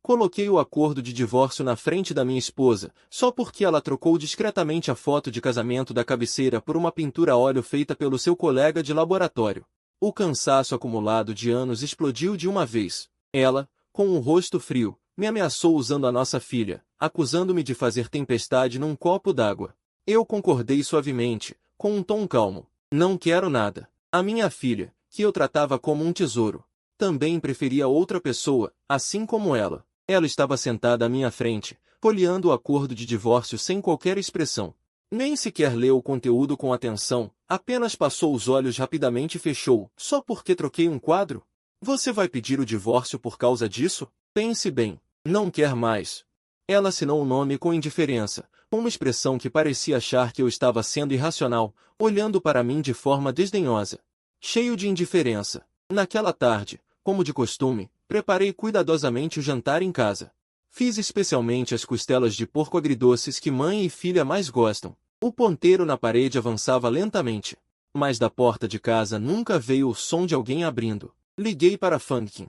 Coloquei o acordo de divórcio na frente da minha esposa, só porque ela trocou discretamente a foto de casamento da cabeceira por uma pintura a óleo feita pelo seu colega de laboratório. O cansaço acumulado de anos explodiu de uma vez. Ela, com o rosto frio, me ameaçou usando a nossa filha, acusando-me de fazer tempestade num copo d'água. Eu concordei suavemente, com um tom calmo. Não quero nada. A minha filha, que eu tratava como um tesouro, também preferia outra pessoa, assim como ela. Ela estava sentada à minha frente, folheando o acordo de divórcio sem qualquer expressão. Nem sequer leu o conteúdo com atenção, apenas passou os olhos rapidamente e fechou. Só porque troquei um quadro? Você vai pedir o divórcio por causa disso? Pense bem. Não quer mais. Ela assinou o nome com indiferença, com uma expressão que parecia achar que eu estava sendo irracional, olhando para mim de forma desdenhosa. Cheio de indiferença. Naquela tarde, como de costume, preparei cuidadosamente o jantar em casa. Fiz especialmente as costelas de porco agridoces que mãe e filha mais gostam. O ponteiro na parede avançava lentamente, mas da porta de casa nunca veio o som de alguém abrindo. Liguei para Funkin.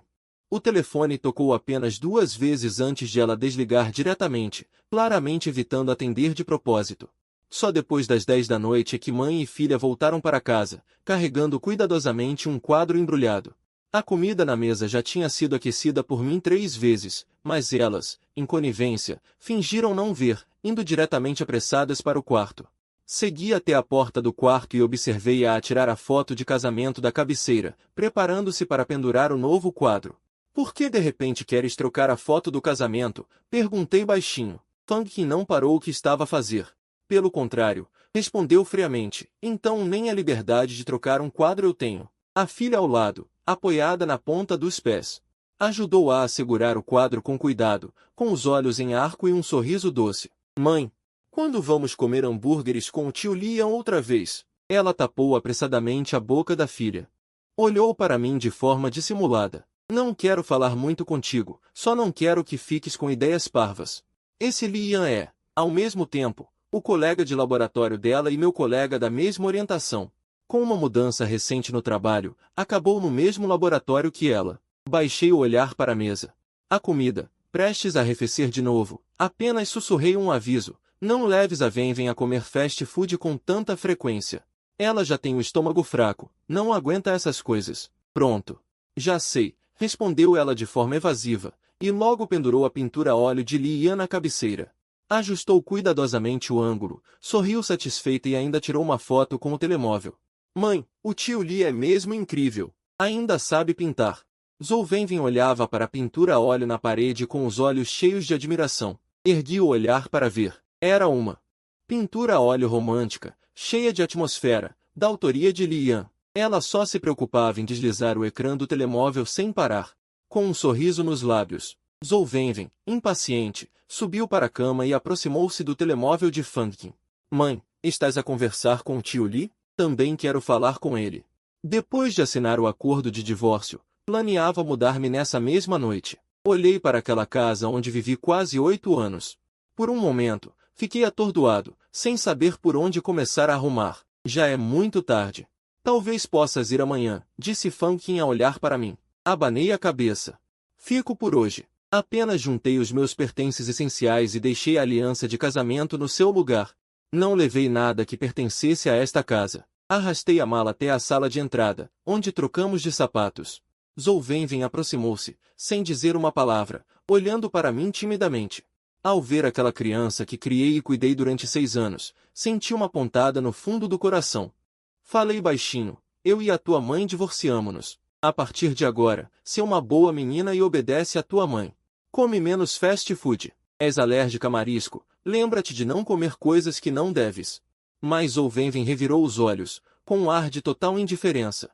O telefone tocou apenas 2 vezes antes de ela desligar diretamente, claramente evitando atender de propósito. Só depois das 10 da noite é que mãe e filha voltaram para casa, carregando cuidadosamente um quadro embrulhado. A comida na mesa já tinha sido aquecida por mim 3 vezes, mas elas, em conivência, fingiram não ver, indo diretamente apressadas para o quarto. Segui até a porta do quarto e observei-a tirar a foto de casamento da cabeceira, preparando-se para pendurar o novo quadro. Por que de repente queres trocar a foto do casamento? Perguntei baixinho. Funkin não parou o que estava a fazer. Pelo contrário, respondeu friamente, então nem a liberdade de trocar um quadro eu tenho. A filha ao lado, apoiada na ponta dos pés, ajudou-a a segurar o quadro com cuidado, com os olhos em arco e um sorriso doce. Mãe, quando vamos comer hambúrgueres com o tio Liam outra vez? Ela tapou apressadamente a boca da filha. Olhou para mim de forma dissimulada. Não quero falar muito contigo, só não quero que fiques com ideias parvas. Esse Liam é, ao mesmo tempo, o colega de laboratório dela e meu colega da mesma orientação. Com uma mudança recente no trabalho, acabou no mesmo laboratório que ela. Baixei o olhar para a mesa. A comida, prestes a arrefecer de novo, apenas sussurrei um aviso. Não leves a Venven a comer fast food com tanta frequência. Ela já tem o estômago fraco, não aguenta essas coisas. Pronto. Já sei, respondeu ela de forma evasiva, e logo pendurou a pintura a óleo de Liam na cabeceira. Ajustou cuidadosamente o ângulo, sorriu satisfeita e ainda tirou uma foto com o telemóvel. Mãe, o tio Lee é mesmo incrível. Ainda sabe pintar. Zolvenvin olhava para a pintura a óleo na parede com os olhos cheios de admiração. Ergui o olhar para ver. Era uma pintura a óleo romântica, cheia de atmosfera, da autoria de Liam. Ela só se preocupava em deslizar o ecrã do telemóvel sem parar. Com um sorriso nos lábios, Zolvenvin, impaciente, subiu para a cama e aproximou-se do telemóvel de Funkin. Mãe, estás a conversar com o tio Lee? Também quero falar com ele. Depois de assinar o acordo de divórcio, planeava mudar-me nessa mesma noite. Olhei para aquela casa onde vivi quase 8 anos. Por um momento, fiquei atordoado, sem saber por onde começar a arrumar. Já é muito tarde. Talvez possas ir amanhã, disse Funkin a olhar para mim. Abanei a cabeça. Fico por hoje. Apenas juntei os meus pertences essenciais e deixei a aliança de casamento no seu lugar. Não levei nada que pertencesse a esta casa. Arrastei a mala até a sala de entrada, onde trocamos de sapatos. Zolvenvin aproximou-se, sem dizer uma palavra, olhando para mim timidamente. Ao ver aquela criança que criei e cuidei durante 6 anos, senti uma pontada no fundo do coração. Falei baixinho, eu e a tua mãe divorciamo-nos. A partir de agora, sê uma boa menina e obedece à tua mãe. Come menos fast food. És alérgica a marisco, lembra-te de não comer coisas que não deves. Mas Zolvenvin revirou os olhos, com um ar de total indiferença.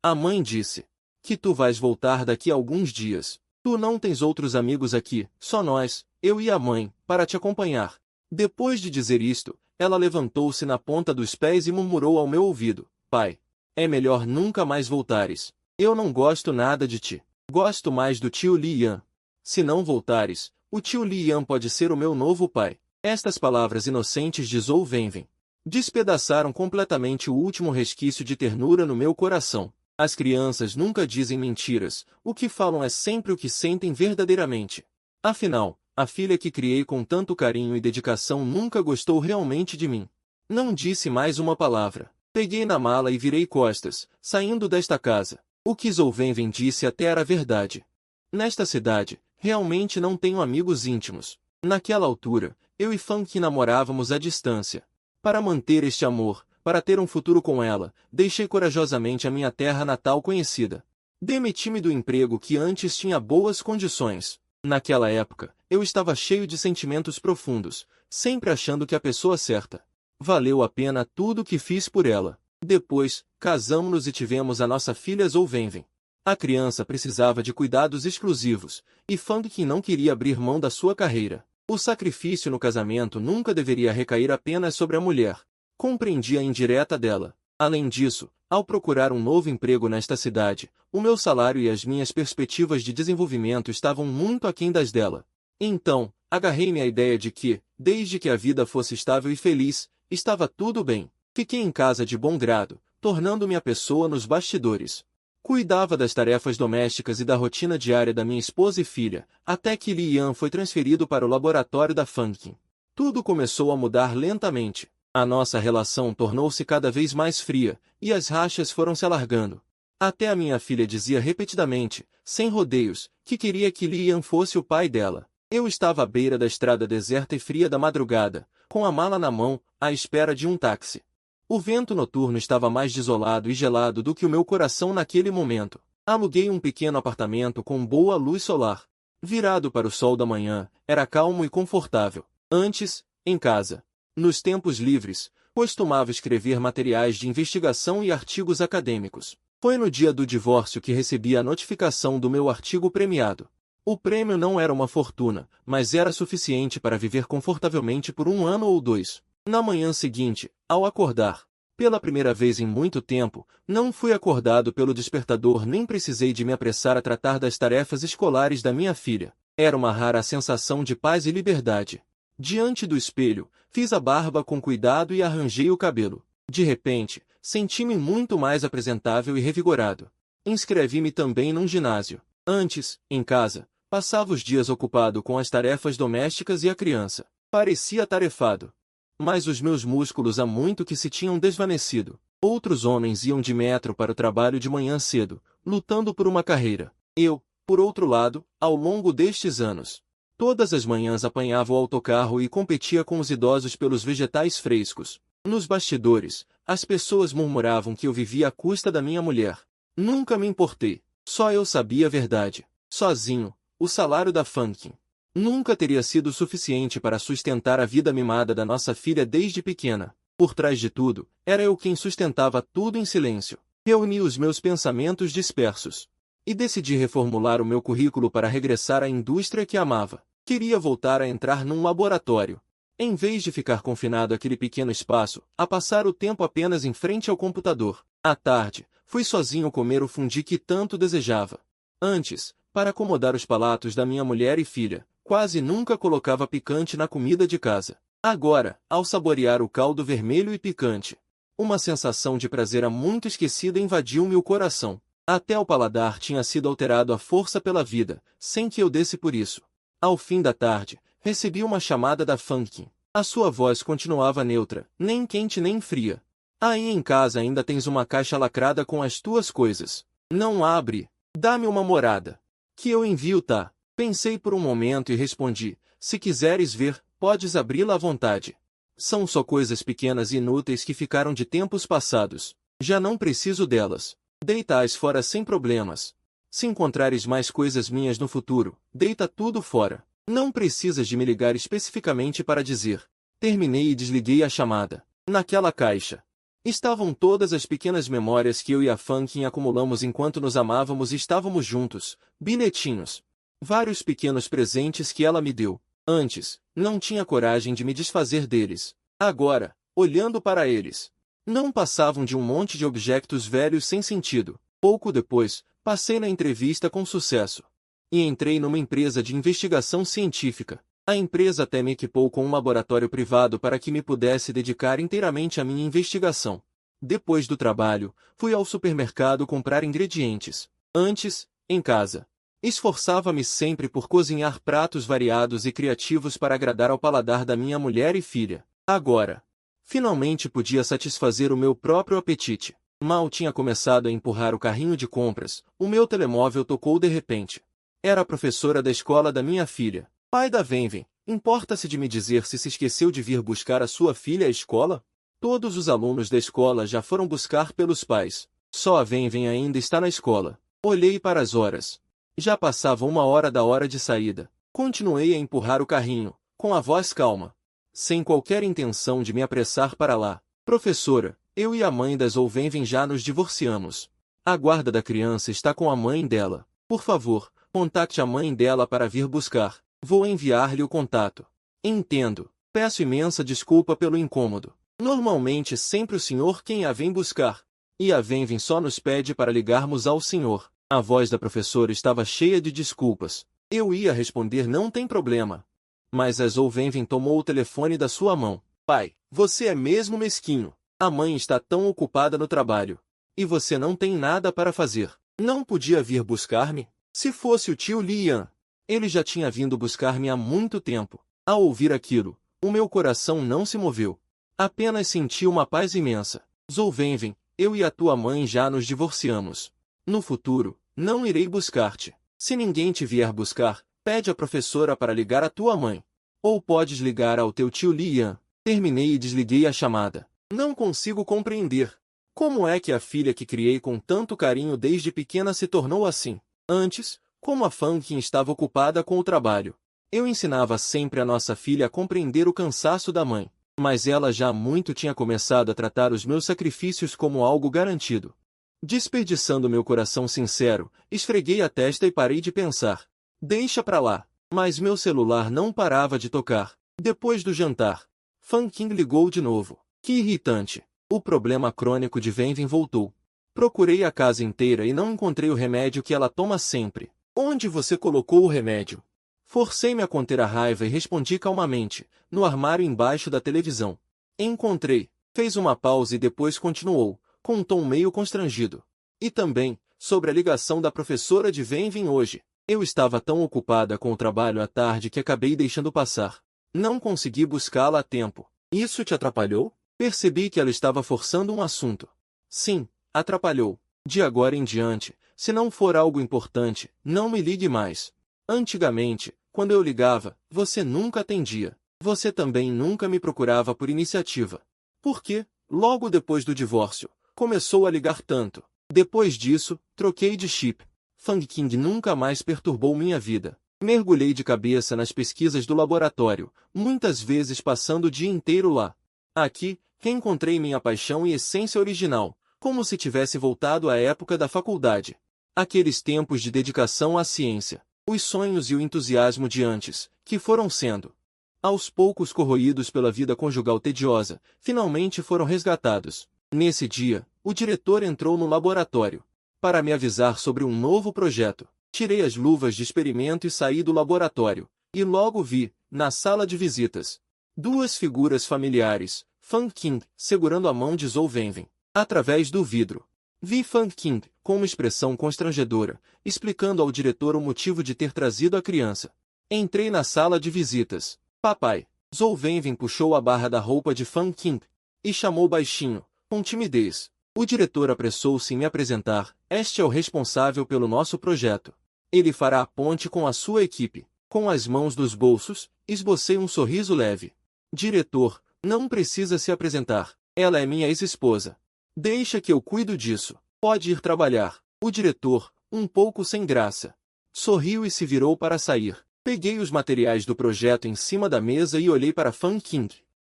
A mãe disse. Que tu vais voltar daqui a alguns dias. Tu não tens outros amigos aqui, só nós, eu e a mãe, para te acompanhar. Depois de dizer isto, ela levantou-se na ponta dos pés e murmurou ao meu ouvido. Pai, é melhor nunca mais voltares. Eu não gosto nada de ti. Gosto mais do tio Liam. Se não voltares, o tio Liam pode ser o meu novo pai. Estas palavras inocentes de Zolvenvin despedaçaram completamente o último resquício de ternura no meu coração. As crianças nunca dizem mentiras, o que falam é sempre o que sentem verdadeiramente. Afinal, a filha que criei com tanto carinho e dedicação nunca gostou realmente de mim. Não disse mais uma palavra. Peguei na mala e virei costas, saindo desta casa. O que Zolvenven disse até era verdade. Nesta cidade, realmente não tenho amigos íntimos. Naquela altura, eu e Funk namorávamos à distância. Para manter este amor, para ter um futuro com ela, deixei corajosamente a minha terra natal conhecida. Demiti-me do emprego que antes tinha boas condições. Naquela época, eu estava cheio de sentimentos profundos, sempre achando que a pessoa certa. Valeu a pena tudo o que fiz por ela. Depois, casamos-nos e tivemos a nossa filha Zolvenven. A criança precisava de cuidados exclusivos, e Funk não queria abrir mão da sua carreira. O sacrifício no casamento nunca deveria recair apenas sobre a mulher. Compreendi a indireta dela. Além disso, ao procurar um novo emprego nesta cidade, o meu salário e as minhas perspectivas de desenvolvimento estavam muito aquém das dela. Então, agarrei-me à ideia de que, desde que a vida fosse estável e feliz, estava tudo bem. Fiquei em casa de bom grado, tornando-me a pessoa nos bastidores. Cuidava das tarefas domésticas e da rotina diária da minha esposa e filha, até que Li Yan foi transferido para o laboratório da Funkin. Tudo começou a mudar lentamente. A nossa relação tornou-se cada vez mais fria, e as rachas foram se alargando. Até a minha filha dizia repetidamente, sem rodeios, que queria que Li Yan fosse o pai dela. Eu estava à beira da estrada deserta e fria da madrugada, com a mala na mão, à espera de um táxi. O vento noturno estava mais desolado e gelado do que o meu coração naquele momento. Aluguei um pequeno apartamento com boa luz solar. Virado para o sol da manhã, era calmo e confortável. Antes, em casa, nos tempos livres, costumava escrever materiais de investigação e artigos acadêmicos. Foi no dia do divórcio que recebi a notificação do meu artigo premiado. O prêmio não era uma fortuna, mas era suficiente para viver confortavelmente por 1 ano ou 2. Na manhã seguinte, ao acordar, pela primeira vez em muito tempo, não fui acordado pelo despertador nem precisei de me apressar a tratar das tarefas escolares da minha filha. Era uma rara sensação de paz e liberdade. Diante do espelho, fiz a barba com cuidado e arranjei o cabelo. De repente, senti-me muito mais apresentável e revigorado. Inscrevi-me também num ginásio. Antes, em casa, passava os dias ocupado com as tarefas domésticas e a criança. Parecia atarefado. Mas os meus músculos há muito que se tinham desvanecido. Outros homens iam de metro para o trabalho de manhã cedo, lutando por uma carreira. Eu, por outro lado, ao longo destes anos, todas as manhãs apanhava o autocarro e competia com os idosos pelos vegetais frescos. Nos bastidores, as pessoas murmuravam que eu vivia à custa da minha mulher. Nunca me importei. Só eu sabia a verdade. Sozinho, o salário da Funkin nunca teria sido suficiente para sustentar a vida mimada da nossa filha desde pequena. Por trás de tudo, era eu quem sustentava tudo em silêncio. Reuni os meus pensamentos dispersos e decidi reformular o meu currículo para regressar à indústria que amava. Queria voltar a entrar num laboratório. Em vez de ficar confinado àquele pequeno espaço, a passar o tempo apenas em frente ao computador. À tarde, fui sozinho comer o fundi que tanto desejava. Antes, para acomodar os palatos da minha mulher e filha, quase nunca colocava picante na comida de casa. Agora, ao saborear o caldo vermelho e picante, uma sensação de prazer há muito esquecida invadiu-me o coração. Até o paladar tinha sido alterado à força pela vida, sem que eu desse por isso. Ao fim da tarde, recebi uma chamada da Funkin. A sua voz continuava neutra, nem quente nem fria. Aí em casa ainda tens uma caixa lacrada com as tuas coisas. Não abre. Dá-me uma morada. Que eu envio, tá? Pensei por um momento e respondi, se quiseres ver, podes abri-la à vontade. São só coisas pequenas e inúteis que ficaram de tempos passados. Já não preciso delas. Deita-as fora sem problemas. Se encontrares mais coisas minhas no futuro, deita tudo fora. Não precisas de me ligar especificamente para dizer. Terminei e desliguei a chamada. Naquela caixa estavam todas as pequenas memórias que eu e a Funkin acumulamos enquanto nos amávamos e estávamos juntos, bilhetinhos. Vários pequenos presentes que ela me deu. Antes, não tinha coragem de me desfazer deles. Agora, olhando para eles, não passavam de um monte de objetos velhos sem sentido. Pouco depois, passei na entrevista com sucesso. E entrei numa empresa de investigação científica. A empresa até me equipou com um laboratório privado para que me pudesse dedicar inteiramente à minha investigação. Depois do trabalho, fui ao supermercado comprar ingredientes. Antes, em casa, Esforçava-me sempre por cozinhar pratos variados e criativos para agradar ao paladar da minha mulher e filha. Agora, finalmente podia satisfazer o meu próprio apetite. Mal tinha começado a empurrar o carrinho de compras, o meu telemóvel tocou de repente. Era a professora da escola da minha filha. Pai da Venven, importa-se de me dizer se esqueceu de vir buscar a sua filha à escola? Todos os alunos da escola já foram buscar pelos pais. Só a Venven ainda está na escola. Olhei para as horas. Já passava 1 hora da hora de saída. Continuei a empurrar o carrinho, com a voz calma, sem qualquer intenção de me apressar para lá. Professora, eu e a mãe da Zolvenven já nos divorciamos. A guarda da criança está com a mãe dela. Por favor, contacte a mãe dela para vir buscar. Vou enviar-lhe o contato. Entendo. Peço imensa desculpa pelo incômodo. Normalmente sempre o senhor quem a vem buscar. E a Venven só nos pede para ligarmos ao senhor. A voz da professora estava cheia de desculpas. Eu ia responder não tem problema. Mas a Zolvenven tomou o telefone da sua mão. Pai, você é mesmo mesquinho. A mãe está tão ocupada no trabalho. E você não tem nada para fazer. Não podia vir buscar-me? Se fosse o tio Lian. Ele já tinha vindo buscar-me há muito tempo. Ao ouvir aquilo, o meu coração não se moveu. Apenas senti uma paz imensa. Zolvenven, eu e a tua mãe já nos divorciamos. No futuro, não irei buscar-te. Se ninguém te vier buscar, pede à professora para ligar à tua mãe. Ou podes ligar ao teu tio Lian. Terminei e desliguei a chamada. Não consigo compreender. Como é que a filha que criei com tanto carinho desde pequena se tornou assim? Antes, como a Fankin estava ocupada com o trabalho, eu ensinava sempre a nossa filha a compreender o cansaço da mãe. Mas ela já há muito tinha começado a tratar os meus sacrifícios como algo garantido. Desperdiçando meu coração sincero, esfreguei a testa e parei de pensar. Deixa pra lá. Mas meu celular não parava de tocar. Depois do jantar, Fankin ligou de novo. Que irritante. O problema crônico de Venven voltou. Procurei a casa inteira e não encontrei o remédio que ela toma sempre. Onde você colocou o remédio? Forcei-me a conter a raiva e respondi calmamente, no armário embaixo da televisão. Encontrei. Fez uma pausa e depois continuou, com um tom meio constrangido. E também, sobre a ligação da professora de Venven hoje. Eu estava tão ocupada com o trabalho à tarde que acabei deixando passar. Não consegui buscá-la a tempo. Isso te atrapalhou? Percebi que ela estava forçando um assunto. Sim, atrapalhou. De agora em diante, se não for algo importante, não me ligue mais. Antigamente, quando eu ligava, você nunca atendia. Você também nunca me procurava por iniciativa. Por quê? Logo depois do divórcio, começou a ligar tanto. Depois disso, troquei de chip. Fanking nunca mais perturbou minha vida. Mergulhei de cabeça nas pesquisas do laboratório, muitas vezes passando o dia inteiro lá. Aqui, encontrei minha paixão e essência original, como se tivesse voltado à época da faculdade. Aqueles tempos de dedicação à ciência, os sonhos e o entusiasmo de antes, que foram sendo, aos poucos corroídos pela vida conjugal tediosa, finalmente foram resgatados. Nesse dia, o diretor entrou no laboratório para me avisar sobre um novo projeto. Tirei as luvas de experimento e saí do laboratório, e logo vi, na sala de visitas, duas figuras familiares, Fanking, segurando a mão de Zolvenven, através do vidro. Vi Fanking, com uma expressão constrangedora, explicando ao diretor o motivo de ter trazido a criança. Entrei na sala de visitas. Papai. Zolvenven puxou a barra da roupa de Fanking e chamou baixinho, com timidez. O diretor apressou-se em me apresentar. Este é o responsável pelo nosso projeto. Ele fará a ponte com a sua equipe. Com as mãos nos bolsos, esbocei um sorriso leve. Diretor, não precisa se apresentar. Ela é minha ex-esposa. Deixa que eu cuido disso. Pode ir trabalhar. O diretor, um pouco sem graça, sorriu e se virou para sair. Peguei os materiais do projeto em cima da mesa e olhei para Fanking,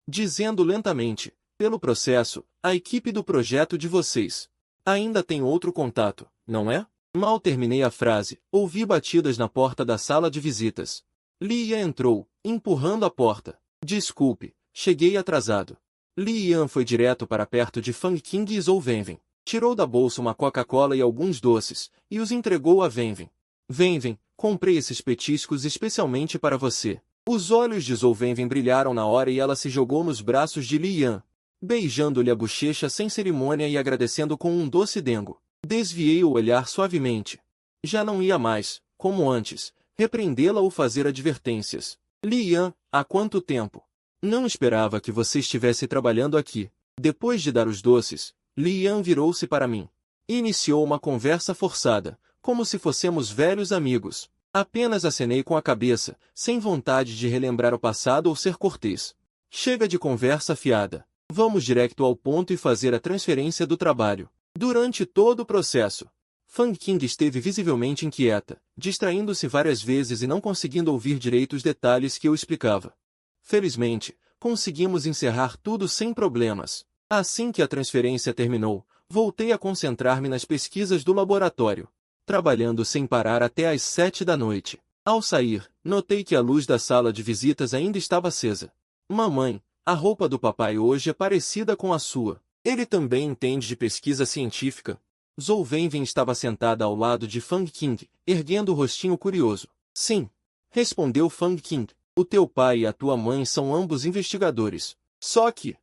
dizendo lentamente, pelo processo, a equipe do projeto de vocês ainda tem outro contato, não é? Mal terminei a frase, ouvi batidas na porta da sala de visitas. Lia entrou, empurrando a porta. Desculpe, cheguei atrasado. Lian foi direto para perto de Fanking e Zolvenven. Tirou da bolsa uma Coca-Cola e alguns doces, e os entregou a Venven. Venven, comprei esses petiscos especialmente para você. Os olhos de Zolvenven brilharam na hora e ela se jogou nos braços de Lian, beijando-lhe a bochecha sem cerimônia e agradecendo com um doce dengo. Desviei o olhar suavemente. Já não ia mais, como antes, repreendê-la ou fazer advertências. Li Yan, há quanto tempo? Não esperava que você estivesse trabalhando aqui. Depois de dar os doces, Li Yan virou-se para mim. E iniciou uma conversa forçada, como se fossemos velhos amigos. Apenas acenei com a cabeça, sem vontade de relembrar o passado ou ser cortês. Chega de conversa fiada. Vamos direto ao ponto e fazer a transferência do trabalho. Durante todo o processo, Fang Qing esteve visivelmente inquieta, distraindo-se várias vezes e não conseguindo ouvir direito os detalhes que eu explicava. Felizmente, conseguimos encerrar tudo sem problemas. Assim que a transferência terminou, voltei a concentrar-me nas pesquisas do laboratório, trabalhando sem parar até às 7 da noite. Ao sair, notei que a luz da sala de visitas ainda estava acesa. Mamãe, a roupa do papai hoje é parecida com a sua. Ele também entende de pesquisa científica. Zhou Wenwen estava sentada ao lado de Fang Qing, erguendo o rostinho curioso. Sim, respondeu Fang Qing. O teu pai e a tua mãe são ambos investigadores. Só que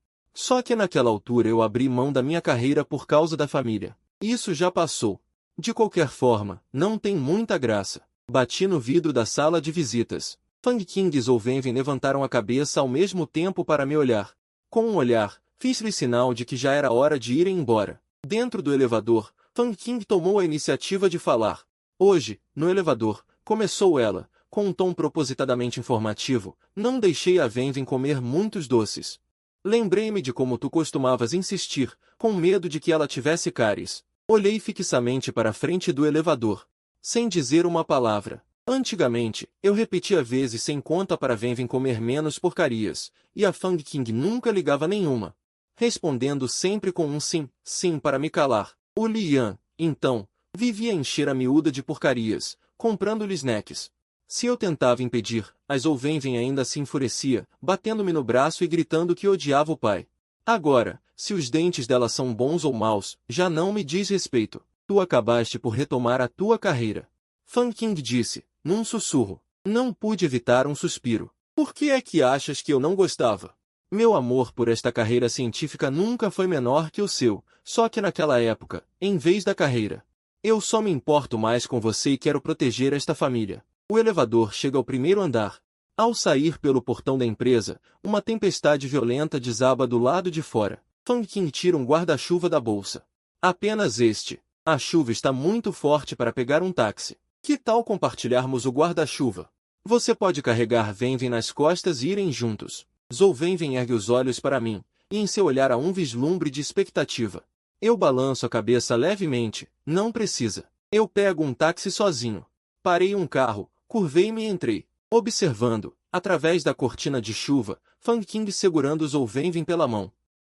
naquela altura eu abri mão da minha carreira por causa da família. Isso já passou. De qualquer forma, não tem muita graça. Bati no vidro da sala de visitas. Fang Qing e Zhou Wenwen levantaram a cabeça ao mesmo tempo para me olhar. Com um olhar, fiz-lhe sinal de que já era hora de irem embora. Dentro do elevador, Fang Qing tomou a iniciativa de falar. Hoje, no elevador, começou ela, com um tom propositadamente informativo, não deixei a Wenwen comer muitos doces. Lembrei-me de como tu costumavas insistir, com medo de que ela tivesse cáries. Olhei fixamente para a frente do elevador, sem dizer uma palavra. Antigamente, eu repetia vezes sem conta para Wenwen comer menos porcarias, e a Fang Qing nunca ligava nenhuma, respondendo sempre com um sim, sim para me calar. O Li Yan, então, vivia a encher a miúda de porcarias, comprando-lhe snacks. Se eu tentava impedir, a Zhou Wenwen ainda se enfurecia, batendo-me no braço e gritando que odiava o pai. Agora, se os dentes dela são bons ou maus, já não me diz respeito. Tu acabaste por retomar a tua carreira. Fang Qing disse, num sussurro. Não pude evitar um suspiro. Por que é que achas que eu não gostava? Meu amor por esta carreira científica nunca foi menor que o seu, só que naquela época, em vez da carreira, eu só me importo mais com você e quero proteger esta família. O elevador chega ao primeiro andar. Ao sair pelo portão da empresa, uma tempestade violenta desaba do lado de fora. Fang Qing tira um guarda-chuva da bolsa. Apenas este. A chuva está muito forte para pegar um táxi. Que tal compartilharmos o guarda-chuva? Você pode carregar Wenwen nas costas e irem juntos. Zhou Wenwen ergue os olhos para mim, e em seu olhar há um vislumbre de expectativa. Eu balanço a cabeça levemente. Não precisa. Eu pego um táxi sozinho. Parei um carro, curvei-me e entrei, observando, através da cortina de chuva, Fang Qing segurando Zhou Wenwen pela mão.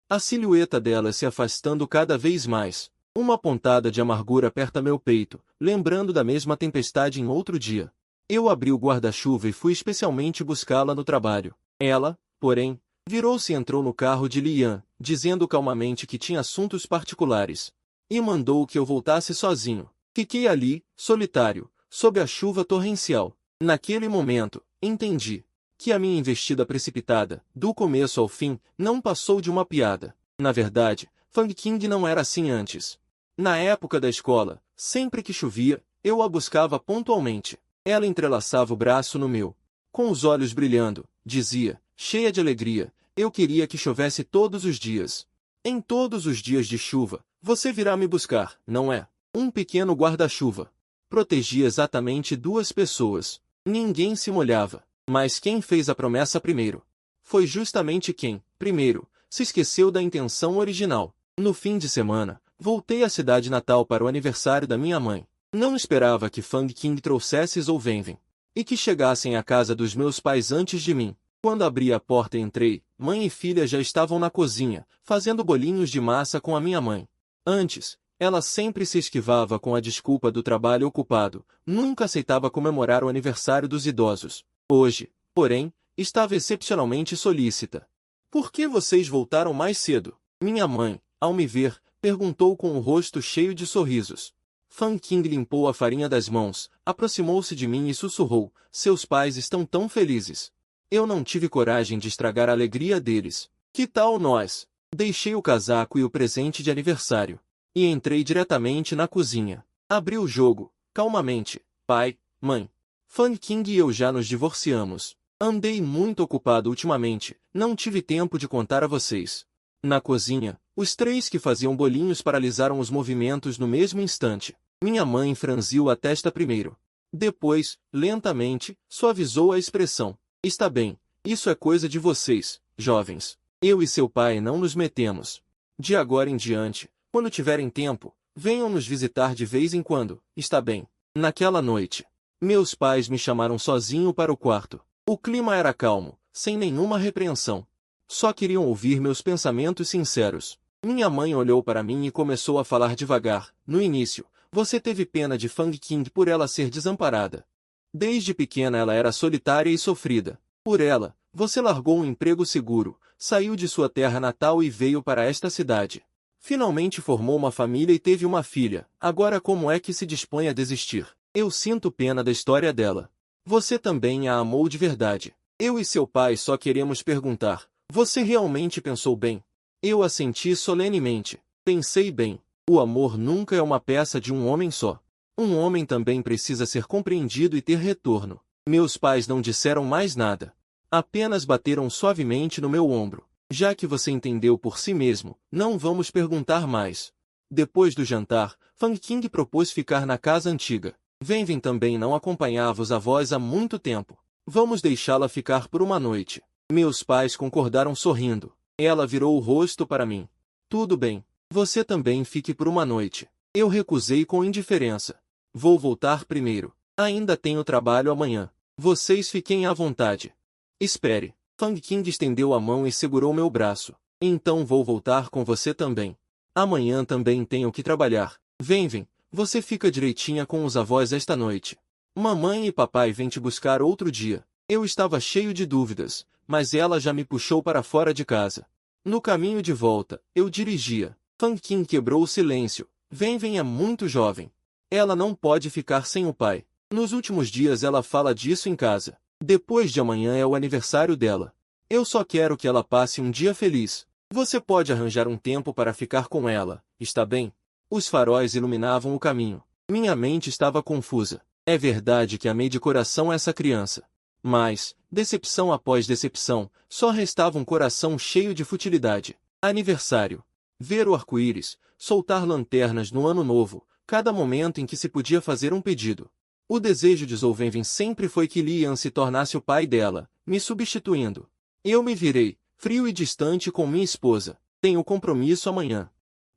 A silhueta dela se afastando cada vez mais. Uma pontada de amargura aperta meu peito, lembrando da mesma tempestade em outro dia. Eu abri o guarda-chuva e fui especialmente buscá-la no trabalho. Ela, porém, virou-se e entrou no carro de Li Yan, dizendo calmamente que tinha assuntos particulares. E mandou que eu voltasse sozinho. Fiquei ali, solitário, sob a chuva torrencial. Naquele momento, entendi que a minha investida precipitada, do começo ao fim, não passou de uma piada. Na verdade, Fang Qing não era assim antes. Na época da escola, sempre que chovia, eu a buscava pontualmente. Ela entrelaçava o braço no meu. Com os olhos brilhando, dizia, cheia de alegria, eu queria que chovesse todos os dias. Em todos os dias de chuva, você virá me buscar, não é? Um pequeno guarda-chuva. Protegia exatamente 2 pessoas. Ninguém se molhava. Mas quem fez a promessa primeiro? Foi justamente quem, primeiro, se esqueceu da intenção original. No fim de semana, voltei à cidade natal para o aniversário da minha mãe. Não esperava que Fang Qing trouxesse Zhou Wenwen, e que chegassem à casa dos meus pais antes de mim. Quando abri a porta e entrei, mãe e filha já estavam na cozinha, fazendo bolinhos de massa com a minha mãe. Antes, ela sempre se esquivava com a desculpa do trabalho ocupado, nunca aceitava comemorar o aniversário dos idosos. Hoje, porém, estava excepcionalmente solícita. Por que vocês voltaram mais cedo? Minha mãe, ao me ver, perguntou com o rosto cheio de sorrisos. Fang Qing limpou a farinha das mãos, aproximou-se de mim e sussurrou, seus pais estão tão felizes. Eu não tive coragem de estragar a alegria deles. Que tal nós? Deixei o casaco e o presente de aniversário. E entrei diretamente na cozinha. Abri o jogo, calmamente. Pai, mãe. Fan King e eu já nos divorciamos. Andei muito ocupado ultimamente, não tive tempo de contar a vocês. Na cozinha, os três que faziam bolinhos paralisaram os movimentos no mesmo instante. Minha mãe franziu a testa primeiro. Depois, lentamente, suavizou a expressão. Está bem, isso é coisa de vocês, jovens. Eu e seu pai não nos metemos. De agora em diante, quando tiverem tempo, venham nos visitar de vez em quando, está bem? Naquela noite, meus pais me chamaram sozinho para o quarto. O clima era calmo, sem nenhuma repreensão. Só queriam ouvir meus pensamentos sinceros. Minha mãe olhou para mim e começou a falar devagar. No início, você teve pena de Fang King por ela ser desamparada. Desde pequena ela era solitária e sofrida. Por ela, você largou um emprego seguro, saiu de sua terra natal e veio para esta cidade. Finalmente formou uma família e teve uma filha. Agora como é que se dispõe a desistir? Eu sinto pena da história dela. Você também a amou de verdade. Eu e seu pai só queremos perguntar. Você realmente pensou bem? Eu assenti solenemente. Pensei bem. O amor nunca é uma peça de um homem só. Um homem também precisa ser compreendido e ter retorno. Meus pais não disseram mais nada. Apenas bateram suavemente no meu ombro. Já que você entendeu por si mesmo, não vamos perguntar mais. Depois do jantar, Fang King propôs ficar na casa antiga. Venvin também não acompanhava os avós há muito tempo. Vamos deixá-la ficar por uma noite. Meus pais concordaram sorrindo. Ela virou o rosto para mim. Tudo bem. Você também fique por uma noite. Eu recusei com indiferença. Vou voltar primeiro. Ainda tenho trabalho amanhã. Vocês fiquem à vontade. Espere. Fang King estendeu a mão e segurou meu braço. Então vou voltar com você também. Amanhã também tenho que trabalhar. Venvin, você fica direitinha com os avós esta noite. Mamãe e papai vêm te buscar outro dia. Eu estava cheio de dúvidas, mas ela já me puxou para fora de casa. No caminho de volta, eu dirigia. Fang King quebrou o silêncio. Venvin é muito jovem. Ela não pode ficar sem o pai. Nos últimos dias ela fala disso em casa. Depois de amanhã é o aniversário dela. Eu só quero que ela passe um dia feliz. Você pode arranjar um tempo para ficar com ela, está bem? Os faróis iluminavam o caminho. Minha mente estava confusa. É verdade que amei de coração essa criança. Mas, decepção após decepção, só restava um coração cheio de futilidade. Aniversário. Ver o arco-íris, soltar lanternas no ano novo, cada momento em que se podia fazer um pedido. O desejo de Zolvenvin sempre foi que Lian se tornasse o pai dela, me substituindo. Eu me virei, frio e distante com minha esposa. Tenho compromisso amanhã.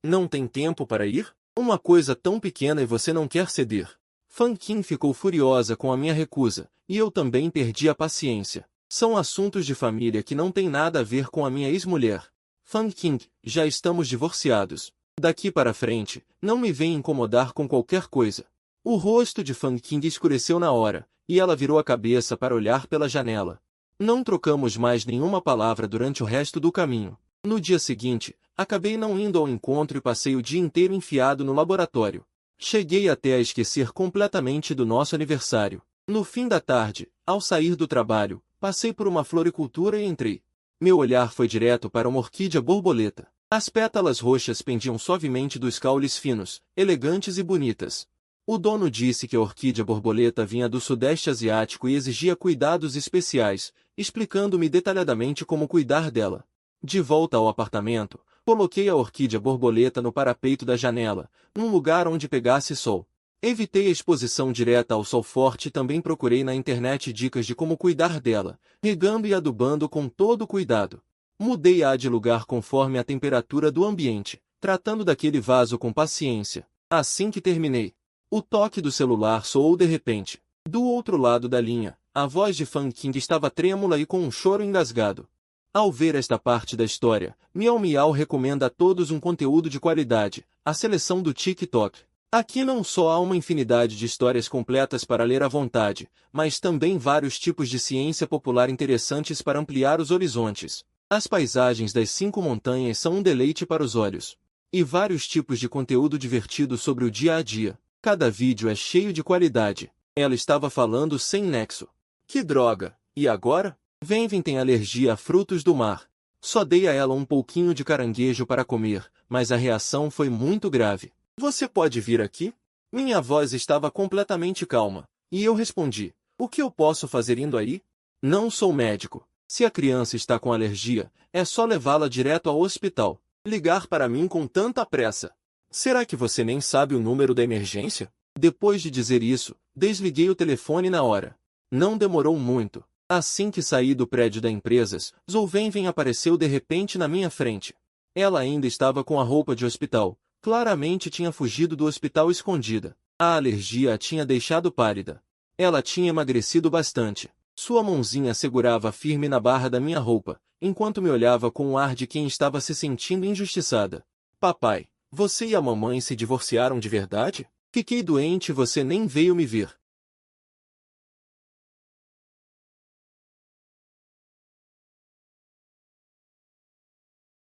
Não tem tempo para ir? Uma coisa tão pequena e você não quer ceder. Fang King ficou furiosa com a minha recusa, e eu também perdi a paciência. São assuntos de família que não têm nada a ver com a minha ex-mulher. Fang King, já estamos divorciados. Daqui para frente, não me venha incomodar com qualquer coisa. O rosto de Fang King escureceu na hora, e ela virou a cabeça para olhar pela janela. Não trocamos mais nenhuma palavra durante o resto do caminho. No dia seguinte, acabei não indo ao encontro e passei o dia inteiro enfiado no laboratório. Cheguei até a esquecer completamente do nosso aniversário. No fim da tarde, ao sair do trabalho, passei por uma floricultura e entrei. Meu olhar foi direto para uma orquídea borboleta. As pétalas roxas pendiam suavemente dos caules finos, elegantes e bonitas. O dono disse que a orquídea borboleta vinha do Sudeste Asiático e exigia cuidados especiais, explicando-me detalhadamente como cuidar dela. De volta ao apartamento, coloquei a orquídea borboleta no parapeito da janela, num lugar onde pegasse sol. Evitei a exposição direta ao sol forte e também procurei na internet dicas de como cuidar dela, regando e adubando com todo cuidado. Mudei-a de lugar conforme a temperatura do ambiente, tratando daquele vaso com paciência. Assim que terminei, o toque do celular soou de repente. Do outro lado da linha, a voz de Fang King estava trêmula e com um choro engasgado. Ao ver esta parte da história, Miau Miau recomenda a todos um conteúdo de qualidade, a seleção do TikTok. Aqui não só há uma infinidade de histórias completas para ler à vontade, mas também vários tipos de ciência popular interessantes para ampliar os horizontes. As paisagens das 5 montanhas são um deleite para os olhos. E vários tipos de conteúdo divertido sobre o dia a dia. Cada vídeo é cheio de qualidade. Ela estava falando sem nexo. Que droga! E agora? Venvin tem alergia a frutos do mar. Só dei a ela um pouquinho de caranguejo para comer, mas a reação foi muito grave. Você pode vir aqui? Minha voz estava completamente calma. E eu respondi, o que eu posso fazer indo aí? Não sou médico. Se a criança está com alergia, é só levá-la direto ao hospital. Ligar para mim com tanta pressa. Será que você nem sabe o número da emergência? Depois de dizer isso, desliguei o telefone na hora. Não demorou muito. Assim que saí do prédio da empresa, Zolvenven apareceu de repente na minha frente. Ela ainda estava com a roupa de hospital. Claramente tinha fugido do hospital escondida. A alergia a tinha deixado pálida. Ela tinha emagrecido bastante. Sua mãozinha segurava firme na barra da minha roupa, enquanto me olhava com o ar de quem estava se sentindo injustiçada. Papai, você e a mamãe se divorciaram de verdade? Fiquei doente e você nem veio me ver.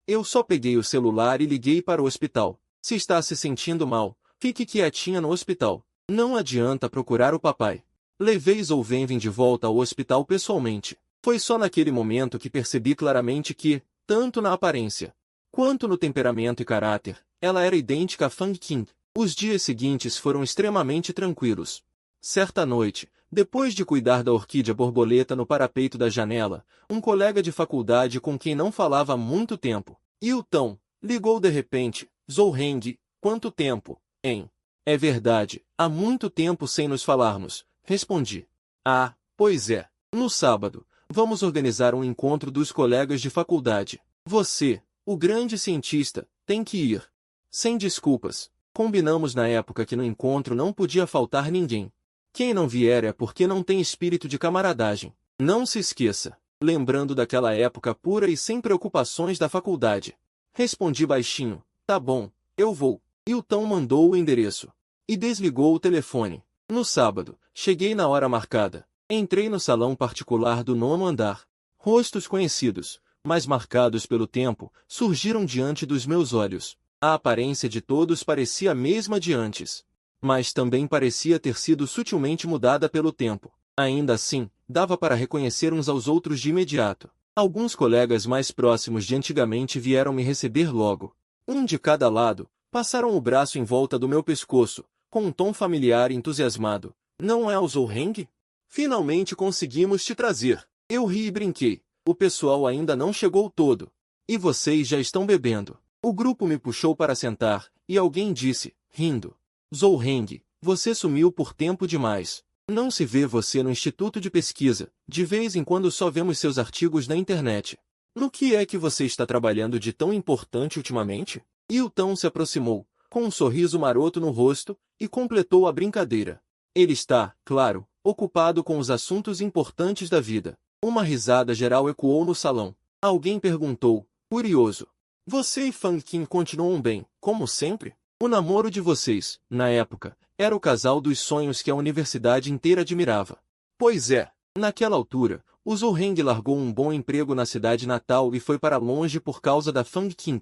Eu só peguei o celular e liguei para o hospital. Se está se sentindo mal, fique quietinha no hospital. Não adianta procurar o papai. Levei Zolvenven de volta ao hospital pessoalmente. Foi só naquele momento que percebi claramente que, tanto na aparência, quanto no temperamento e caráter, ela era idêntica a Fang Qing. Os dias seguintes foram extremamente tranquilos. Certa noite, depois de cuidar da orquídea borboleta no parapeito da janela, um colega de faculdade com quem não falava há muito tempo, Yutão, ligou de repente. Zolheng, quanto tempo, hein? É verdade, há muito tempo sem nos falarmos, respondi. Ah, pois é. No sábado, vamos organizar um encontro dos colegas de faculdade. Você, o grande cientista, tem que ir. Sem desculpas. Combinamos na época que no encontro não podia faltar ninguém. Quem não vier é porque não tem espírito de camaradagem. Não se esqueça. Lembrando daquela época pura e sem preocupações da faculdade. Respondi baixinho. Tá bom, eu vou. Yutão mandou o endereço. E desligou o telefone. No sábado, cheguei na hora marcada. Entrei no salão particular do 9º andar. Rostos conhecidos, mas marcados pelo tempo, surgiram diante dos meus olhos. A aparência de todos parecia a mesma de antes. Mas também parecia ter sido sutilmente mudada pelo tempo. Ainda assim, dava para reconhecer uns aos outros de imediato. Alguns colegas mais próximos de antigamente vieram me receber logo. Um de cada lado, passaram o braço em volta do meu pescoço, com um tom familiar e entusiasmado. Não é o Zolheng? Finalmente conseguimos te trazer. Eu ri e brinquei. O pessoal ainda não chegou todo. E vocês já estão bebendo. O grupo me puxou para sentar, e alguém disse, rindo. Zolheng, você sumiu por tempo demais. Não se vê você no instituto de pesquisa. De vez em quando só vemos seus artigos na internet. No que é que você está trabalhando de tão importante ultimamente? Yutão se aproximou, com um sorriso maroto no rosto, e completou a brincadeira. Ele está, claro, ocupado com os assuntos importantes da vida. Uma risada geral ecoou no salão. Alguém perguntou, curioso. Você e Fang Qing continuam bem, como sempre? O namoro de vocês, na época, era o casal dos sonhos que a universidade inteira admirava. Pois é, naquela altura, o Zolheng largou um bom emprego na cidade natal e foi para longe por causa da Fang Qing.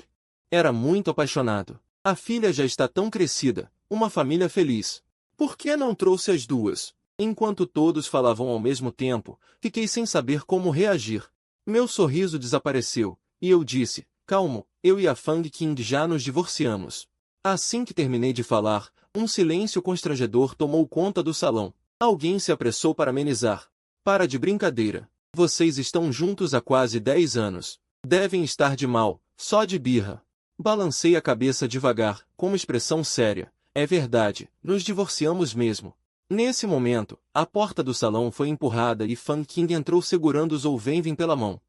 Era muito apaixonado. A filha já está tão crescida, uma família feliz. Por que não trouxe as duas? Enquanto todos falavam ao mesmo tempo, fiquei sem saber como reagir. Meu sorriso desapareceu, e eu disse, calmo, eu e a Fang Qing já nos divorciamos. Assim que terminei de falar, um silêncio constrangedor tomou conta do salão. Alguém se apressou para amenizar. Para de brincadeira. Vocês estão juntos há quase 10 anos. Devem estar de mal, só de birra. Balancei a cabeça devagar, com uma expressão séria. É verdade, nos divorciamos mesmo. Nesse momento, a porta do salão foi empurrada e Fang Qing entrou segurando Zolvenven pela mão.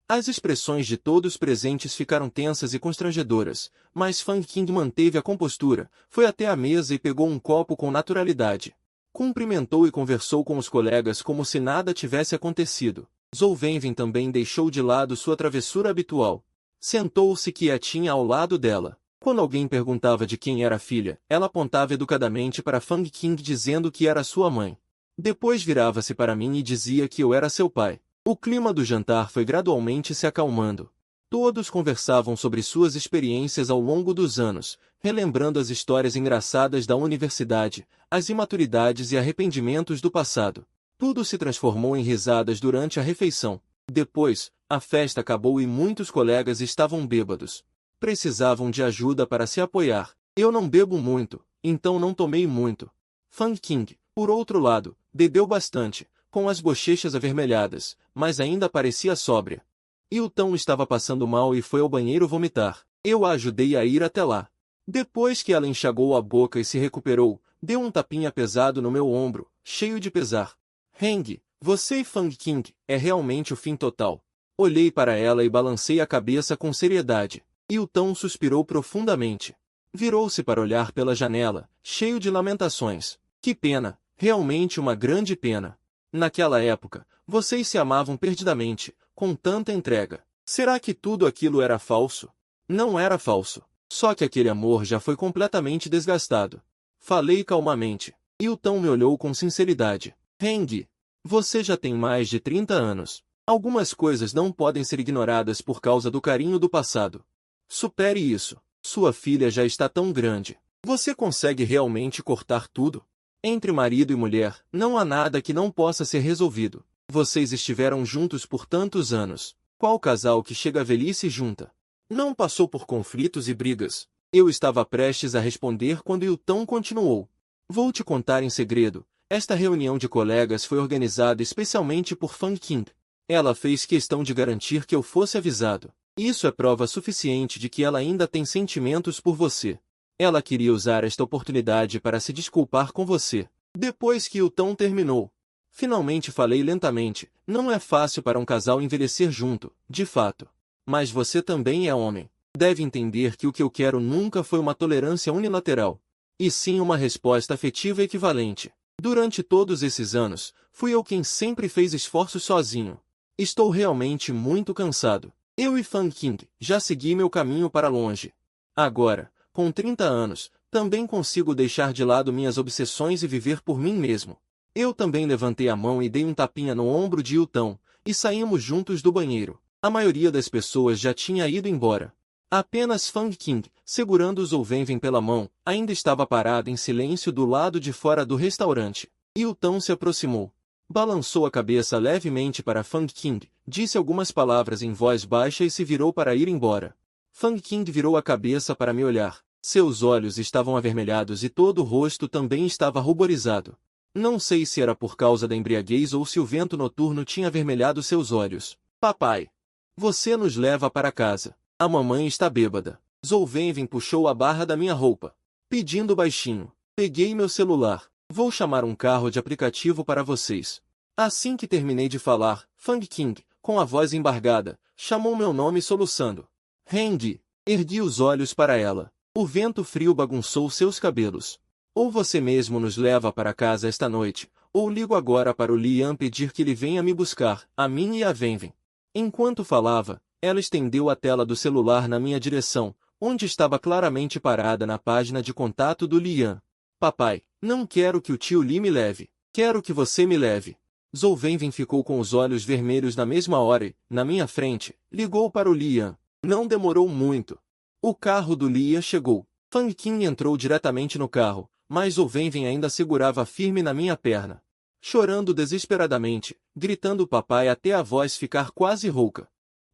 As expressões de todos presentes ficaram tensas e constrangedoras, mas Fang Qing manteve a compostura, foi até a mesa e pegou um copo com naturalidade. Cumprimentou e conversou com os colegas como se nada tivesse acontecido. Zolvenven também deixou de lado sua travessura habitual. Sentou-se quietinha ao lado dela. Quando alguém perguntava de quem era a filha, ela apontava educadamente para Fang Qing dizendo que era sua mãe. Depois virava-se para mim e dizia que eu era seu pai. O clima do jantar foi gradualmente se acalmando. Todos conversavam sobre suas experiências ao longo dos anos, relembrando as histórias engraçadas da universidade, as imaturidades e arrependimentos do passado. Tudo se transformou em risadas durante a refeição. Depois, a festa acabou e muitos colegas estavam bêbados. Precisavam de ajuda para se apoiar. Eu não bebo muito, então não tomei muito. Fang Qing, por outro lado, Bebeu bastante, com as bochechas avermelhadas, mas ainda parecia sóbria. Hilton estava passando mal e foi ao banheiro vomitar. Eu a ajudei a ir até lá. Depois que ela enxagou a boca e se recuperou, deu um tapinha pesado no meu ombro, cheio de pesar. Heng, você e Fang Qing, é realmente o fim total. Olhei para ela e balancei a cabeça com seriedade. Hilton suspirou profundamente. Virou-se para olhar pela janela, cheio de lamentações. Que pena, realmente uma grande pena. Naquela época, vocês se amavam perdidamente, com tanta entrega. Será que tudo aquilo era falso? Não era falso. Só que aquele amor já foi completamente desgastado. Falei calmamente. Hilton me olhou com sinceridade. Heng, você já tem mais de 30 anos. Algumas coisas não podem ser ignoradas por causa do carinho do passado. Supere isso. Sua filha já está tão grande. Você consegue realmente cortar tudo? Entre marido e mulher, não há nada que não possa ser resolvido. Vocês estiveram juntos por tantos anos. Qual casal que chega à velhice junta? Não passou por conflitos e brigas. Eu estava prestes a responder quando Hilton continuou. Vou te contar em segredo. Esta reunião de colegas foi organizada especialmente por Fang Qing. Ela fez questão de garantir que eu fosse avisado. Isso é prova suficiente de que ela ainda tem sentimentos por você. Ela queria usar esta oportunidade para se desculpar com você. Depois que Hilton terminou, finalmente falei lentamente, não é fácil para um casal envelhecer junto, de fato. Mas você também é homem. Deve entender que o que eu quero nunca foi uma tolerância unilateral, e sim uma resposta afetiva equivalente. Durante todos esses anos, fui eu quem sempre fez esforços sozinho. Estou realmente muito cansado. Eu e Fang Qing já segui meu caminho para longe. Agora, com 30 anos, também consigo deixar de lado minhas obsessões e viver por mim mesmo. Eu também levantei a mão e dei um tapinha no ombro de Hilton, e saímos juntos do banheiro. A maioria das pessoas já tinha ido embora. Apenas Fang Qing, segurando o Zhou Wenwen pela mão, ainda estava parado em silêncio do lado de fora do restaurante. Hilton se aproximou. Balançou a cabeça levemente para Fang Qing, disse algumas palavras em voz baixa e se virou para ir embora. Fang Qing virou a cabeça para me olhar. Seus olhos estavam avermelhados e todo o rosto também estava ruborizado. Não sei se era por causa da embriaguez ou se o vento noturno tinha avermelhado seus olhos. Papai, você nos leva para casa. A mamãe está bêbada. Zhou Wenwen puxou a barra da minha roupa, pedindo baixinho. Peguei meu celular. Vou chamar um carro de aplicativo para vocês. Assim que terminei de falar, Fang Qing, com a voz embargada, chamou meu nome soluçando. Heng, ergui os olhos para ela. O vento frio bagunçou seus cabelos. Ou você mesmo nos leva para casa esta noite, ou ligo agora para o Lian pedir que ele venha me buscar, a mim e a Wenwen. Enquanto falava, ela estendeu a tela do celular na minha direção, onde estava claramente parada na página de contato do Lian. Papai, não quero que o tio Li me leve. Quero que você me leve. Zhou Wenwen ficou com os olhos vermelhos na mesma hora e, na minha frente, ligou para o Lian. Não demorou muito. O carro do Lian chegou. Fang Qing entrou diretamente no carro, mas Zhou Wenwen ainda segurava firme na minha perna. Chorando desesperadamente, gritando papai até a voz ficar quase rouca.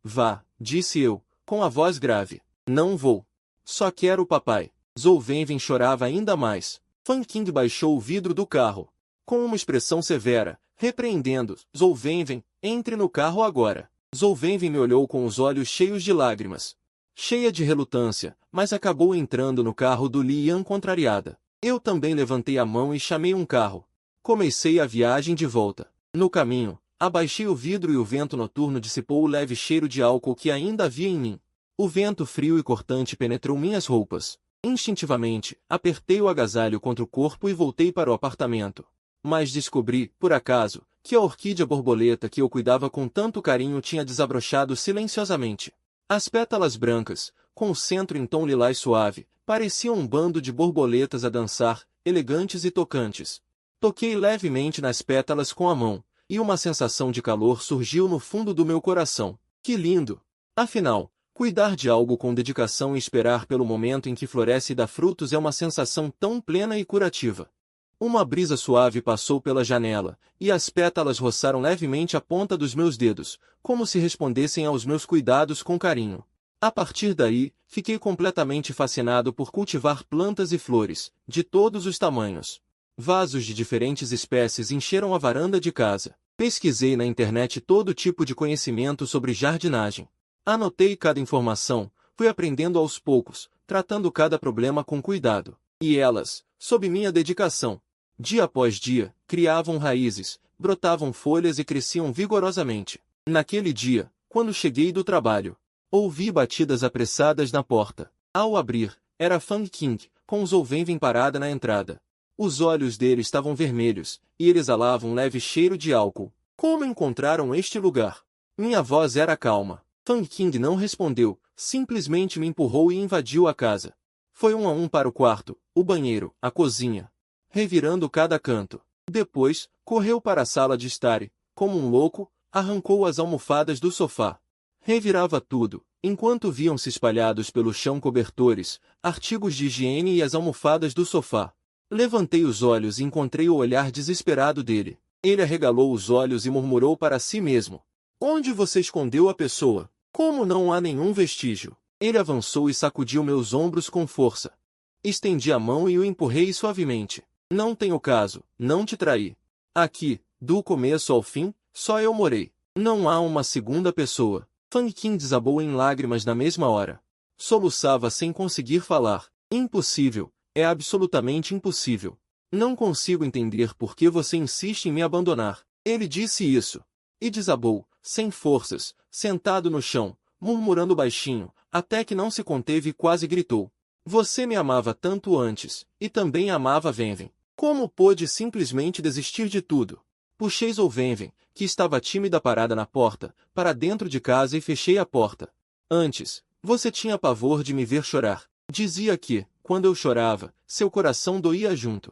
Vá, disse eu, com a voz grave. Não vou. Só quero o papai. Zhou Wenwen chorava ainda mais. Fang Qing baixou o vidro do carro, com uma expressão severa, repreendendo. Zhou Wenwen, entre no carro agora. Zhou Wenwen me olhou com os olhos cheios de lágrimas. Cheia de relutância, mas acabou entrando no carro do Lian contrariada. Eu também levantei a mão e chamei um carro. Comecei a viagem de volta. No caminho, abaixei o vidro e o vento noturno dissipou o leve cheiro de álcool que ainda havia em mim. O vento frio e cortante penetrou minhas roupas. Instintivamente, apertei o agasalho contra o corpo e voltei para o apartamento. Mas descobri, por acaso, que a orquídea borboleta que eu cuidava com tanto carinho tinha desabrochado silenciosamente. As pétalas brancas, com o centro em tom lilás suave, pareciam um bando de borboletas a dançar, elegantes e tocantes. Toquei levemente nas pétalas com a mão, e uma sensação de calor surgiu no fundo do meu coração. Que lindo! Afinal, cuidar de algo com dedicação e esperar pelo momento em que floresce e dá frutos é uma sensação tão plena e curativa. Uma brisa suave passou pela janela, e as pétalas roçaram levemente a ponta dos meus dedos, como se respondessem aos meus cuidados com carinho. A partir daí, fiquei completamente fascinado por cultivar plantas e flores, de todos os tamanhos. Vasos de diferentes espécies encheram a varanda de casa. Pesquisei na internet todo tipo de conhecimento sobre jardinagem. Anotei cada informação, fui aprendendo aos poucos, tratando cada problema com cuidado. E elas, sob minha dedicação, dia após dia, criavam raízes, brotavam folhas e cresciam vigorosamente. Naquele dia, quando cheguei do trabalho, ouvi batidas apressadas na porta. Ao abrir, era Fang Qing, com Zhou-Wenwen parada na entrada. Os olhos dele estavam vermelhos, e ele exalava um leve cheiro de álcool. Como encontraram este lugar? Minha voz era calma. Fang Qing não respondeu, simplesmente me empurrou e invadiu a casa. Foi um a um para o quarto, o banheiro, a cozinha, revirando cada canto. Depois, correu para a sala de estar e, como um louco, arrancou as almofadas do sofá. Revirava tudo, enquanto viam-se espalhados pelo chão cobertores, artigos de higiene e as almofadas do sofá. Levantei os olhos e encontrei o olhar desesperado dele. Ele arregalou os olhos e murmurou para si mesmo. Onde você escondeu a pessoa? Como não há nenhum vestígio? Ele avançou e sacudiu meus ombros com força. Estendi a mão e o empurrei suavemente. Não tenho caso, não te traí. Aqui, do começo ao fim, só eu morei. Não há uma segunda pessoa. Fang Qing desabou em lágrimas na mesma hora. Soluçava sem conseguir falar. Impossível, é absolutamente impossível. Não consigo entender por que você insiste em me abandonar. Ele disse isso. E desabou, sem forças, sentado no chão, murmurando baixinho, até que não se conteve e quase gritou. Você me amava tanto antes, e também amava Wenwen. Como pôde simplesmente desistir de tudo? Puxei Zhou-Wenwen, que estava tímida parada na porta, para dentro de casa e fechei a porta. Antes, você tinha pavor de me ver chorar. Dizia que, quando eu chorava, seu coração doía junto.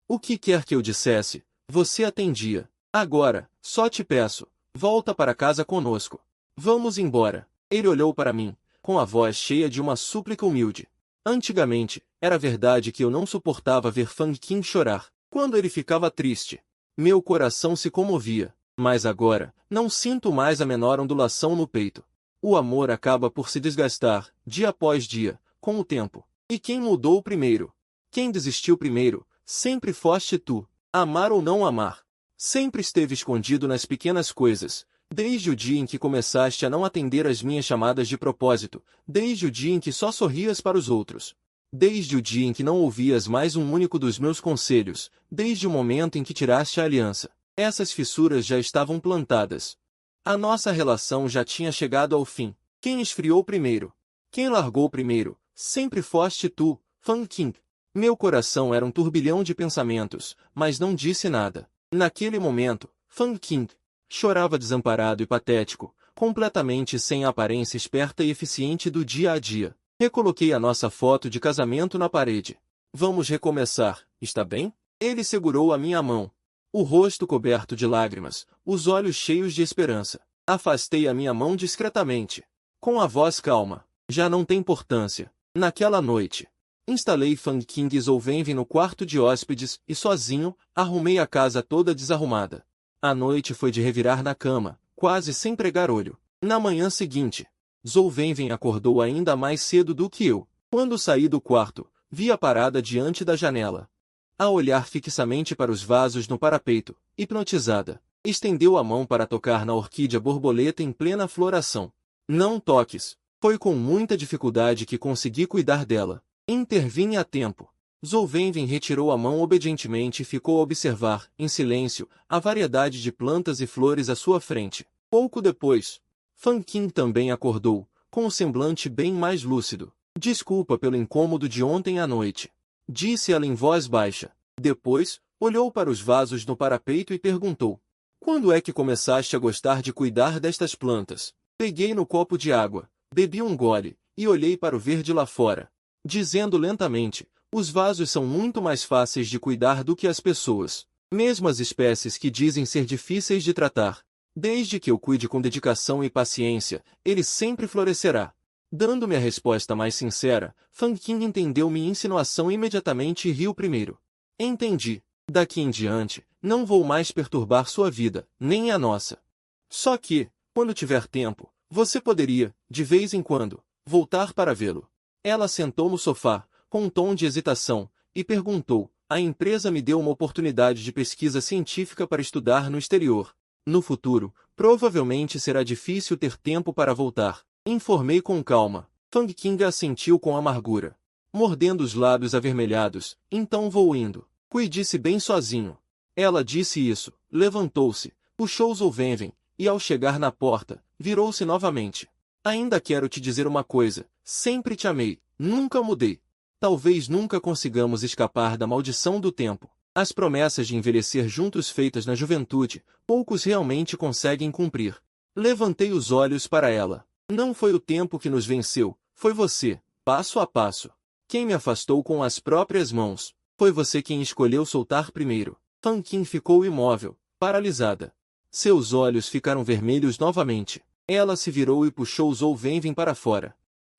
O que quer que eu dissesse, você atendia. Agora, só te peço, volta para casa conosco. Vamos embora. Ele olhou para mim, com a voz cheia de uma súplica humilde. Antigamente, era verdade que eu não suportava ver Fang Qing chorar. Quando ele ficava triste, meu coração se comovia. Mas agora, não sinto mais a menor ondulação no peito. O amor acaba por se desgastar, dia após dia, com o tempo. E quem mudou primeiro? Quem desistiu primeiro? Sempre foste tu. Amar ou não amar. Sempre esteve escondido nas pequenas coisas. Desde o dia em que começaste a não atender às minhas chamadas de propósito. Desde o dia em que só sorrias para os outros. Desde o dia em que não ouvias mais um único dos meus conselhos. Desde o momento em que tiraste a aliança. Essas fissuras já estavam plantadas. A nossa relação já tinha chegado ao fim. Quem esfriou primeiro? Quem largou primeiro? Sempre foste tu, Fang Qing. Meu coração era um turbilhão de pensamentos, mas não disse nada. Naquele momento, Fang Qing chorava desamparado e patético, completamente sem a aparência esperta e eficiente do dia a dia. Recoloquei a nossa foto de casamento na parede. Vamos recomeçar, está bem? Ele segurou a minha mão. O rosto coberto de lágrimas, os olhos cheios de esperança. Afastei a minha mão discretamente. Com a voz calma. Já não tem importância. Naquela noite, instalei Fang Qing e Zhou-Wenwen no quarto de hóspedes e sozinho, arrumei a casa toda desarrumada. A noite foi de revirar na cama, quase sem pregar olho. Na manhã seguinte, Zhou-Wenwen acordou ainda mais cedo do que eu. Quando saí do quarto, vi-a parada diante da janela. A olhar fixamente para os vasos no parapeito, hipnotizada, estendeu a mão para tocar na orquídea borboleta em plena floração. Não toques. Foi com muita dificuldade que consegui cuidar dela. Intervim a tempo. Zhou-Wenwen retirou a mão obedientemente e ficou a observar, em silêncio, a variedade de plantas e flores à sua frente. Pouco depois, Fang Qing também acordou, com o semblante bem mais lúcido. Desculpa pelo incômodo de ontem à noite. Disse ela em voz baixa. Depois, olhou para os vasos no parapeito e perguntou. Quando é que começaste a gostar de cuidar destas plantas? Peguei no copo de água, bebi um gole, e olhei para o verde lá fora. Dizendo lentamente, os vasos são muito mais fáceis de cuidar do que as pessoas. Mesmo as espécies que dizem ser difíceis de tratar. Desde que eu cuide com dedicação e paciência, ele sempre florescerá. Dando-me a resposta mais sincera, Fang Qing entendeu minha insinuação imediatamente e riu primeiro. Entendi. Daqui em diante, não vou mais perturbar sua vida, nem a nossa. Só que, quando tiver tempo, você poderia, de vez em quando, voltar para vê-lo. Ela sentou no sofá, com um tom de hesitação, e perguntou, A empresa me deu uma oportunidade de pesquisa científica para estudar no exterior. No futuro, provavelmente será difícil ter tempo para voltar. Informei com calma. Fang Qing assentiu com amargura, mordendo os lábios avermelhados. Então vou indo. Cuide-se bem sozinho. Ela disse isso, levantou-se, puxou Zhou Wenwen, e ao chegar na porta, virou-se novamente. Ainda quero te dizer uma coisa, sempre te amei, nunca mudei. Talvez nunca consigamos escapar da maldição do tempo. As promessas de envelhecer juntos feitas na juventude, poucos realmente conseguem cumprir. Levantei os olhos para ela. Não foi o tempo que nos venceu, foi você, passo a passo. Quem me afastou com as próprias mãos. Foi você quem escolheu soltar primeiro. Fang Qing ficou imóvel, paralisada. Seus olhos ficaram vermelhos novamente. Ela se virou e puxou Zhou Wenwen para fora.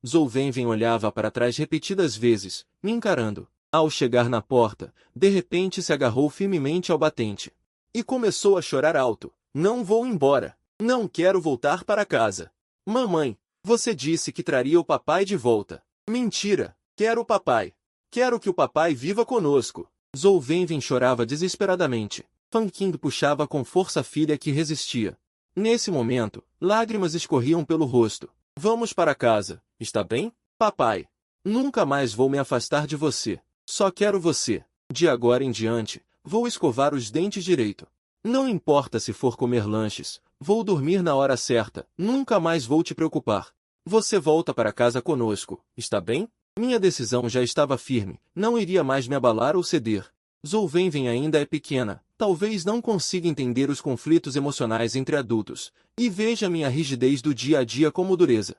Zhou Wenwen olhava para trás repetidas vezes, me encarando. Ao chegar na porta, de repente se agarrou firmemente ao batente. E começou a chorar alto. Não vou embora. Não quero voltar para casa. Mamãe, você disse que traria o papai de volta. Mentira. Quero o papai. Quero que o papai viva conosco. Zhou Wenwen chorava desesperadamente. Fang Qing puxava com força a filha que resistia. Nesse momento, lágrimas escorriam pelo rosto. Vamos para casa, está bem? Papai. Nunca mais vou me afastar de você. Só quero você. De agora em diante, vou escovar os dentes direito. Não importa se for comer lanches, vou dormir na hora certa, nunca mais vou te preocupar. Você volta para casa conosco, está bem? Minha decisão já estava firme, não iria mais me abalar ou ceder. Zhou Wenwen ainda é pequena, talvez não consiga entender os conflitos emocionais entre adultos, e veja minha rigidez do dia a dia como dureza.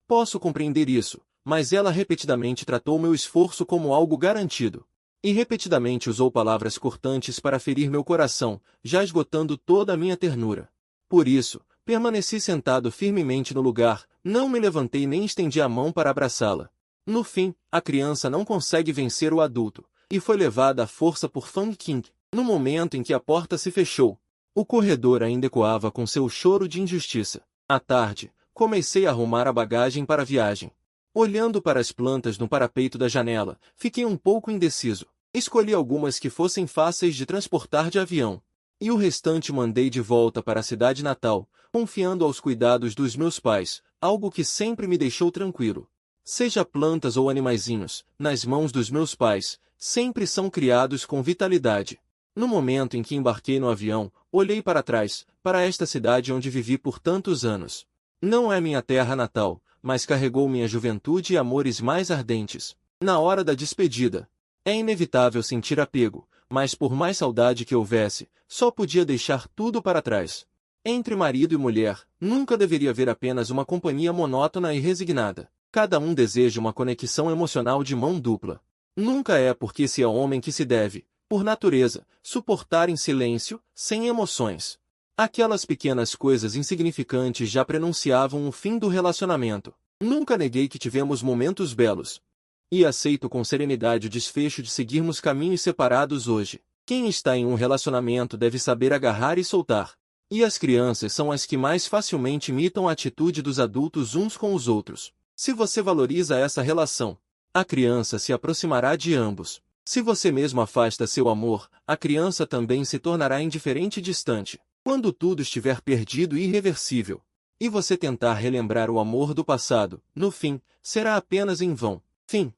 Posso compreender isso, mas ela repetidamente tratou meu esforço como algo garantido. E repetidamente usou palavras cortantes para ferir meu coração, já esgotando toda a minha ternura. Por isso, permaneci sentado firmemente no lugar, não me levantei nem estendi a mão para abraçá-la. No fim, a criança não consegue vencer o adulto, e foi levada à força por Fang Qing. No momento em que a porta se fechou, o corredor ainda ecoava com seu choro de injustiça. À tarde, comecei a arrumar a bagagem para a viagem. Olhando para as plantas no parapeito da janela, fiquei um pouco indeciso. Escolhi algumas que fossem fáceis de transportar de avião. E o restante mandei de volta para a cidade natal, confiando aos cuidados dos meus pais, algo que sempre me deixou tranquilo. Seja plantas ou animaizinhos, nas mãos dos meus pais, sempre são criados com vitalidade. No momento em que embarquei no avião, olhei para trás, para esta cidade onde vivi por tantos anos. Não é minha terra natal, mas carregou minha juventude e amores mais ardentes. Na hora da despedida, é inevitável sentir apego, mas por mais saudade que houvesse, só podia deixar tudo para trás. Entre marido e mulher, nunca deveria haver apenas uma companhia monótona e resignada. Cada um deseja uma conexão emocional de mão dupla. Nunca é porque se é homem que se deve, por natureza, suportar em silêncio, sem emoções. Aquelas pequenas coisas insignificantes já prenunciavam o fim do relacionamento. Nunca neguei que tivemos momentos belos. E aceito com serenidade o desfecho de seguirmos caminhos separados hoje. Quem está em um relacionamento deve saber agarrar e soltar. E as crianças são as que mais facilmente imitam a atitude dos adultos uns com os outros. Se você valoriza essa relação, a criança se aproximará de ambos. Se você mesmo afasta seu amor, a criança também se tornará indiferente e distante. Quando tudo estiver perdido e irreversível, e você tentar relembrar o amor do passado, no fim, será apenas em vão. Fim.